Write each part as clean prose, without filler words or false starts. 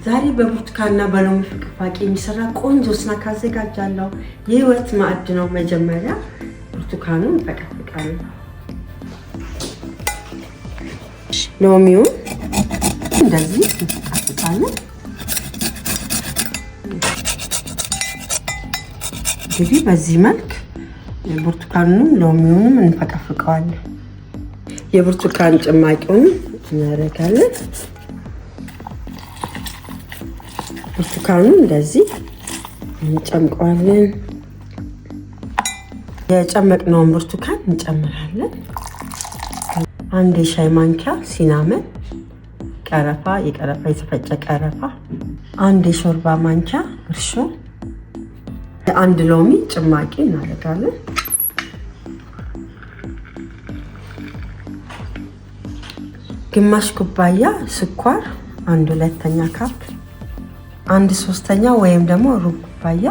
ዛሬ በብርቱካንና በሎሚ ፍቅፋቂ የሚሰራ ቆንጆ ስናክ አዘጋጃለሁ። የህይወት ማዕድ ነው። መጀመሪያ ብርቱካኑን እንፈቀፍቃለን። ሎሚውን እንደዚህ እንፈቀፍቃለን። እንግዲህ በዚህ መልክ ብርቱካኑንም ሎሚውንም እንፈቀፍቀዋለን። የብርቱካን ጭማቂውን እናደርጋለን። ብርቱካኑን እንደዚህ እንጨምቀዋለን። የጨመቅነውን ብርቱካን እንጨምራለን። አንድ የሻይ ማንኪያ ሲናመን ቀረፋ፣ የተፈጨ ቀረፋ፣ አንድ የሾርባ ማንኪያ እርሾ፣ አንድ ሎሚ ጭማቂ እናደርጋለን። ግማሽ ኩባያ ስኳር፣ 1/2 ካፕ፣ 1/3 ወይም ደግሞ ሩብ ኩባያ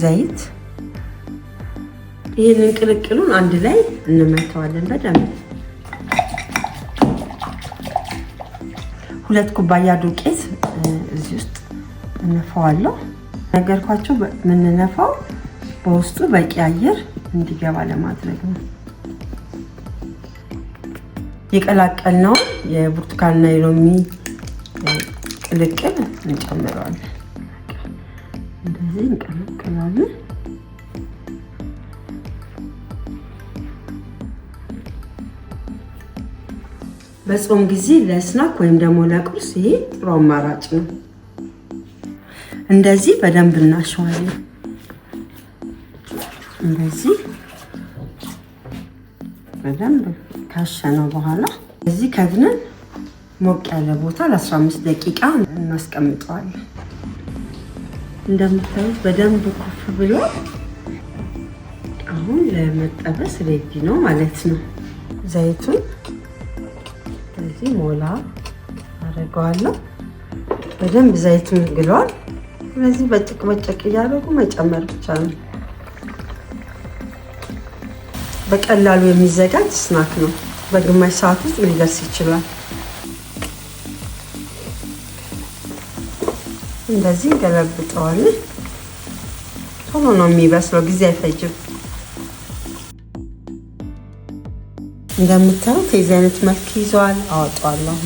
ዘይት። ይህንን ቅልቅሉን አንድ ላይ እንመታዋለን በደንብ። 2 ኩባያ ዱቄት እዚህ ውስጥ እነፋዋለሁ። ነገርኳቸው የምንነፋው በውስጡ በቂ አየር እንዲገባ ለማድረግ ነው። የቀላቀልነውን የብርቱካንና የሎሚ ቅልቅል እንጨምረዋለን። እንደዚህ እንቀላቅላለን። በጾም ጊዜ ለስናክ ወይም ደግሞ ለቁርስ ይሄ ጥሩ አማራጭ ነው። እንደዚህ በደንብ እናሸዋለን። እንደዚህ በደንብ ካሸነው በኋላ እዚህ ከድነን ሞቅ ያለ ቦታ ለ15 ደቂቃ እናስቀምጠዋለን። እንደምታዩት በደንብ ኩፍ ብሎ አሁን ለመጠበስ ሬዲ ነው ማለት ነው። ዘይቱን እዚህ ሞላ አደርገዋለሁ። በደንብ ዘይቱን ግሏል። ስለዚህ በጭቅ እያደረጉ መጨመር ብቻ ነው። በቀላሉ የሚዘጋጅ ስናክ ነው። በግማሽ ሰዓት ውስጥ ሊደርስ ይችላል። እንደዚህ ገለብጠዋለን። ቶሎ ነው የሚበስለው፣ ጊዜ አይፈጅም። እንደምታዩት የዚህ አይነት መልክ ይዘዋል። አወጣዋለሁ።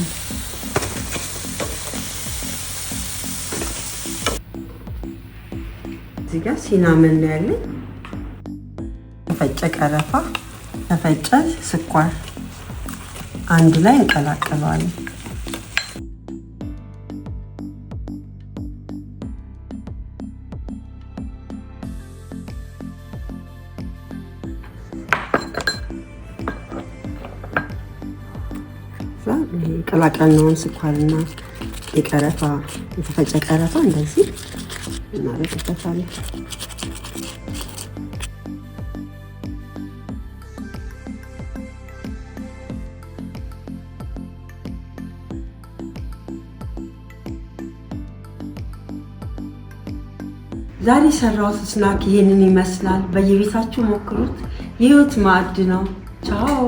እዚህ ጋር ሲናመን ነው ያለኝ። ተፈጨ ቀረፋ፣ ተፈጨ ስኳር አንድ ላይ እንቀላቅለዋለን። የቀላቀልነውን ስኳርና የቀረፋ የተፈጨ ቀረፋ እንደዚህ እናደርግበታለን። ዛሬ የሰራሁት ስናክ ይሄንን ይመስላል። በየቤታችሁ ሞክሩት። የህይወት ማዕድ ነው። ቻው